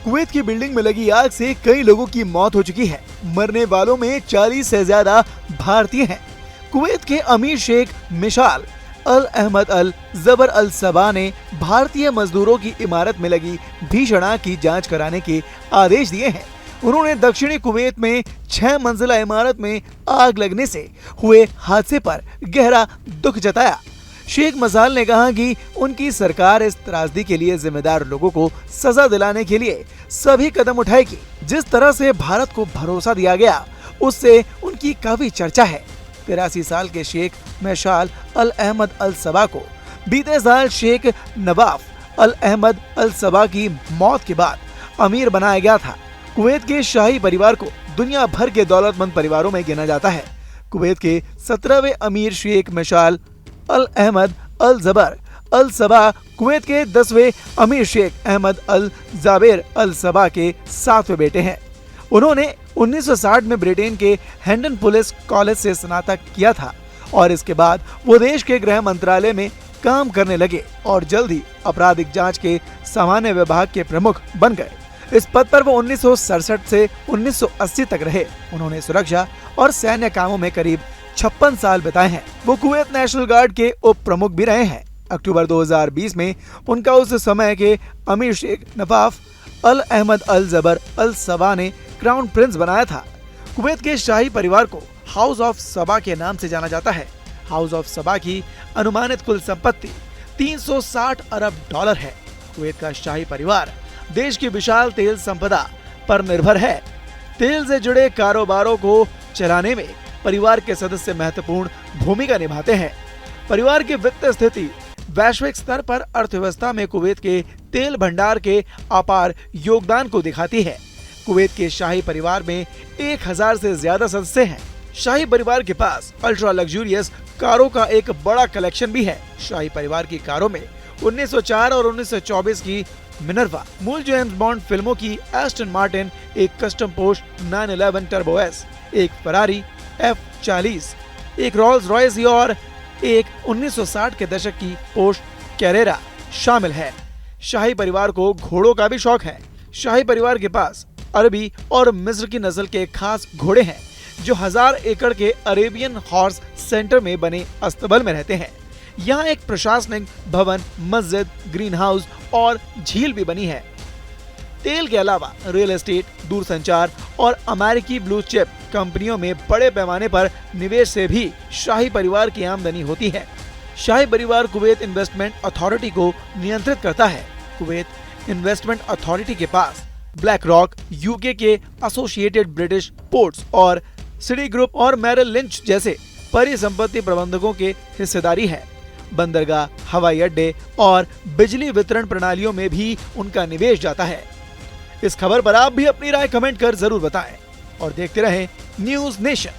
Kuwait की building में लगी आग से कई लोगों की मौत हो चुकी है। मरने वालों में 40 से ज्यादा भारतीय हैं। कुवैत के अमीर शेख मिशाल अल अहमद अल जबर अल सबा ने भारतीय मजदूरों की इमारत में लगी भीषण आग की जांच कराने के आदेश दिए हैं। उन्होंने दक्षिणी कुवैत में 6 मंजिला इमारत में आग लगने से हुए हादसे पर गहरा दुख जताया। शेख मसाल ने कहा कि उनकी सरकार इस त्रासदी के लिए जिम्मेदार लोगों को सजा दिलाने के लिए सभी कदम उठाएगी। जिस तरह से भारत को भरोसा दिया गया उससे उनकी काफी चर्चा है। 83 साल के शेख मिशाल अल अहमद अल सबा को बीते साल शेख नवाफ अल अहमद अल सबा की मौत के बाद अमीर बनाया गया था। कुवैत के शाही परिवार को दुनिया भर के दौलतमंद परिवारों में गिना जाता है। कुवैत के 17वें अमीर शेख मिशाल अल अहमद अल जबर अल सबा कुवैत के 10वें अमीर शेख अहमद अल जाबेर अल सबा के 7वें बेटे हैं। उन्होंने 1960 में ब्रिटेन के हेंडन पुलिस कॉलेज से स्नातक किया था और इसके बाद वो देश के गृह मंत्रालय में काम करने लगे और जल्द ही आपराधिक जांच के सामान्य विभाग के प्रमुख बन गए। इस पद पर वो 1967 से 1980 तक रहे। उन्होंने सुरक्षा और सैन्य कामों में करीब 56 साल बिताए हैं। वो कुवैत नेशनल गार्ड के उप प्रमुख भी रहे हैं। अक्टूबर 2020 में उनका उस समय के अमीर शेख नवाफ अल अहमद अल जबर अल सबा ने क्राउन प्रिंस बनाया था। कुवैत के शाही परिवार को हाउस ऑफ सबा के नाम से जाना जाता है। हाउस ऑफ सबा की अनुमानित कुल संपत्ति 360 अरब डॉलर है। कुवैत का शाही परिवार देश की विशाल तेल संपदा पर निर्भर है। तेल से जुड़े कारोबारों को चलाने में परिवार के सदस्य महत्वपूर्ण भूमिका निभाते हैं। परिवार की वित्तीय स्थिति वैश्विक स्तर पर अर्थव्यवस्था में कुवैत के तेल भंडार के अपार योगदान को दिखाती है। कुवैत के शाही परिवार में 1000 से ज्यादा सदस्य हैं। शाही परिवार के पास अल्ट्रा लग्जूरियस कारों का एक बड़ा कलेक्शन भी है। शाही परिवार की कारों में 1904 और 1924 की मिनर्वा, मूल जेम्स बॉन्ड फिल्मों की एस्टन मार्टिन, एक कस्टम पोर्श 911 टर्बो एस, एक फरारी F40, एक रोल्स रॉयस और एक 1960 के दशक की पोर्श कैरेरा शामिल है। शाही परिवार को घोड़ों का भी शौक है। शाही परिवार के पास अरबी और मिस्र की नस्ल के खास घोड़े हैं जो 1000 एकड़ के अरेबियन हॉर्स सेंटर में बने अस्तबल में रहते हैं। यहाँ एक प्रशासनिक भवन, मस्जिद, ग्रीन हाउस और झील भी बनी है। तेल के अलावा रियल एस्टेट, दूरसंचार और अमेरिकी ब्लू चिप कंपनियों में बड़े पैमाने पर निवेश से भी शाही परिवार की आमदनी होती है। शाही परिवार कुवैत इन्वेस्टमेंट अथॉरिटी को नियंत्रित करता है। कुवैत इन्वेस्टमेंट अथॉरिटी के पास ब्लैक रॉक, यूके के एसोसिएटेड ब्रिटिश पोर्ट्स और सिटी ग्रुप और मैरिल लिंच जैसे परिसंपत्ति प्रबंधकों के हिस्सेदारी है। बंदरगाह, हवाई अड्डे और बिजली वितरण प्रणालियों में भी उनका निवेश जाता है। इस खबर पर आप भी अपनी राय कमेंट कर जरूर बताएं और देखते रहें न्यूज़ नेशन।